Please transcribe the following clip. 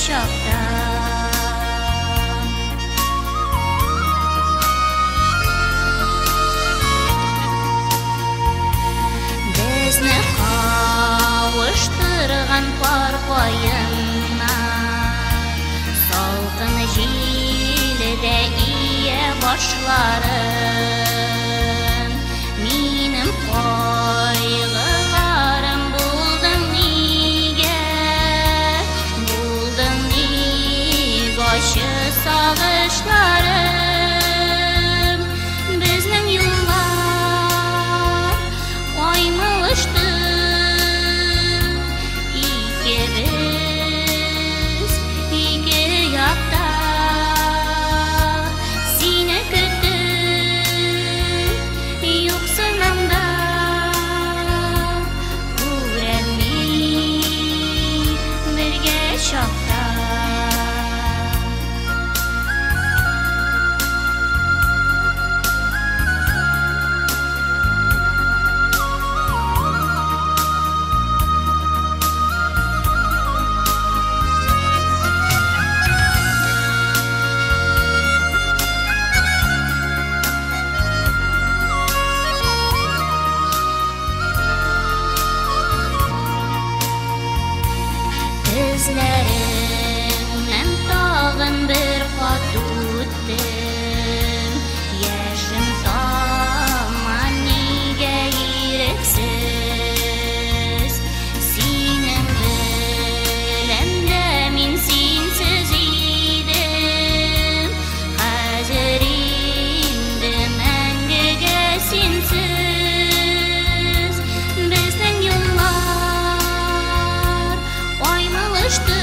чакта. Безне кавыштырган пар кайынна, салкын җилдә ие башларын. Минем кайгыларым булдың нигә, булдың ник ачы сагышларым. Безнең юллар аймылышты, икебез ике якта. Сине көтеп юксынамда, күрәлмик бергә чакта. Күзләремнән тагын бер кат үттем, яшем таман нигә ирексез. Синең белән дә мин синсез идем, хәзер инде мәңгегә синсез. Безнең юллар аймылышты,